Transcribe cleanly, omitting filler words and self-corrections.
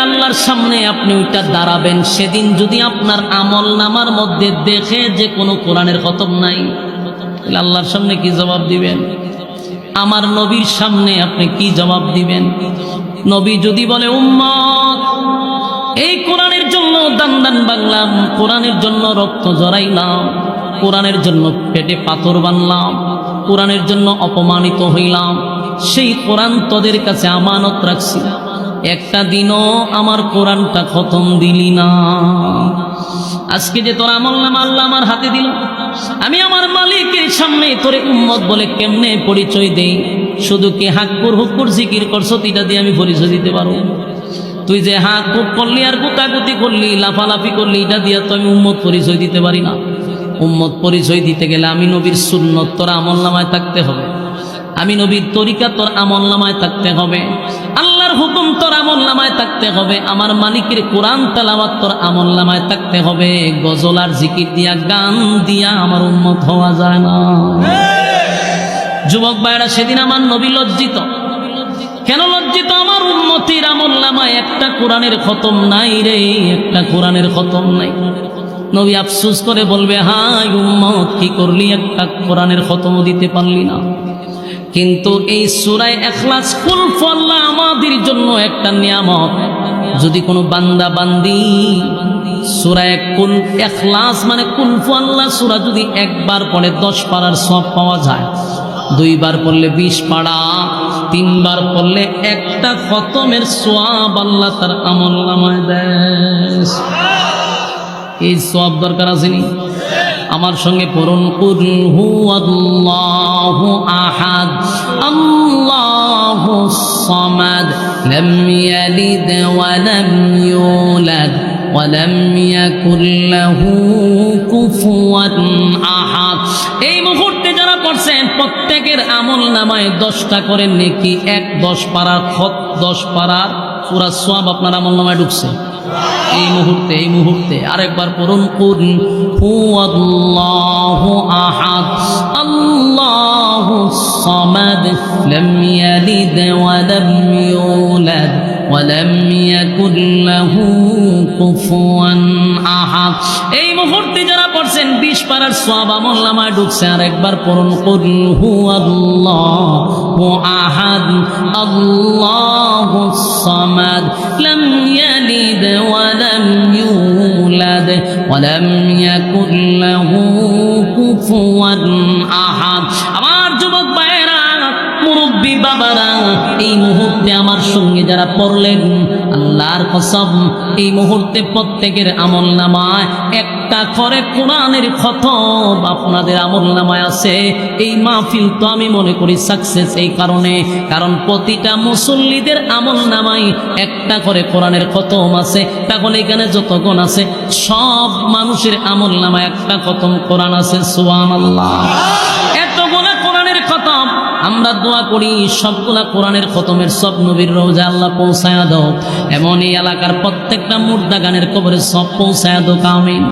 আল্লাহর সামনে আপনি ওইটা দাঁড়াবেন, সেদিন যদি আপনার আমল নামার মধ্যে দেখে যে কোনো কোরআনের খতম নাই, তাহলে আল্লাহর সামনে কি জবাব দিবেন? আমার নবীর সামনে আপনি কি জবাব দিবেন? নবী যদি বলে উম্মত এই কোরআনের জন্য দান দান বাংলাম, কোরআনের জন্য রক্ত জড়াইলাম, কোরআনের জন্য পেটে পাথর বানলাম, কোরআনের জন্য অপমানিত হইলাম, সেই কোরআন তোদের কাছে আমানত রাখছি, একটা দিনও আমার কোরআনটা খতম দিলি না। আজকে যে তোর আমলনামা আল্লাহ আমার হাতে দিল, আমি আমার মালিকের সামনে তোরে উম্মত বলে কেমনে পরিচয় দেই? শুধু কি হাক্কুর হুক্কুর জিকির করছো এটা দিয়ে আমি পরিচয় দিতে পারো? তুই যে হাত খুব করলি আর গুতাগুতি করলি, লাফালাফি করলি, এটা দিয়ে তো আমি উম্মত পরিচয় দিতে পারি না। উম্মত পরিচয় দিতে গেলে আমি নবীর সুন্নত তোর আমলনামায় থাকতে হবে, আমি নবীর তরিকা তোর আমলনামায় থাকতে হবে, আল্লাহর হুকুম তোর আমলনামায় থাকতে হবে, আমার মালিকের কোরআন তেলাওয়াত তোর আমলনামায় থাকতে হবে। গজল আর জিকির দিয়া, গান দিয়া আমার উম্মত হওয়া যায় না। যুবক ভাইরা, সেদিন আমার নবী লজ্জিত। কেন লজ্জিত? আমার উম্মতির আমলনামায় একটা কোরআনের খতম নাই রে, একটা কোরআনের খতম নাই। নবী আফসোস করে বলবে, হায় উম্মত, কি করলি, একটা কোরআনের খতম দিতে পারলি না। কিন্তু এই সূরা ইখলাস কুল ফল্লাহ আমাদের জন্য একটা নিয়ামত। যদি কোনো বান্দা বান্দি সূরা কুল ইখলাস মানে কুল ফল্লাহ সূরা যদি একবার পড়ে 10 পারার সওয়াব পাওয়া যায়, 2 বার পড়লে 20 পারা, 3 বার পড়লে একটা খতমের সওয়াব আল্লাহ তার আমলনামায় দেয়। এই সওয়াব দরকার আসেনি? আমার সঙ্গে পড়ুন, কুল হুয়াল্লাহু আহাদ আল্লাহুস সামাদ লাম ইয়ালিদ ওয়া লাম ইউলাদ ওয়া লাম ইয়াকুল লাহু কুফুয়ান আহাদ। এই মুহূর্তে যারা পড়ছেন প্রত্যেকের আমলনামায় 10টা করে নেকি, 10 পারার 10 পারার পুরা সওয়াব আপনার আমলনামায় ঢুকছে। এই মুহূর্তে আরেকবার পড়ুন, কুল হুয়াল্লাহু আহাদ আল্লাহুস সামাদ লাম ইয়ালিদ ওয়া লাম ইউলাদ ওয়া লাম ইয়াকুল লাহু কুফুয়ান আহাদ। এই মুহূর্তে যারা পড়ছেন 20 পারার সওয়াব আমলনামায় ঢুকছে। আরেকবার পড়ুন, কুল হুয়াল্লাহু আহাদ আল্লাহুস সামাদ লাম ইয়ালিদ ওয়া লাম ইউলাদ ওয়া লাম ইয়াকুল লাহু কুফুয়ান আহাদ। আমার যুবক ভাইয়েরা, মুরব্বী বাবারা, এই মুহূর্তে আমার সঙ্গে যারা পড়লেন, আল্লাহর কসম এই মুহূর্তে প্রত্যেকের আমলনামায় একটা করে কোরআনের খতম আপনাদের আমলনামায় আছে। এই মাহফিল তো আমি মনে করি সাকসেস এই কারণে, কারণ প্রতিটা মুসল্লিদের আমলনামায় একটা করে কোরআনের খতম আছে। তখন এখানে যতক্ষণ আছে সব মানুষের আমলনামায় একটা খতম কোরআন আছে। সুবহানাল্লাহ। এতগুলা কোরআনের খতম আমরা দোয়া করি, সবগুলা কোরআনের খতমের সব নবীর রওজা আল্লাহ পৌঁছায়া দাও। এমন এই এলাকার প্রত্যেকটা মুর্দা গানের কবরে সব পৌঁছায়া দাও। আমিন।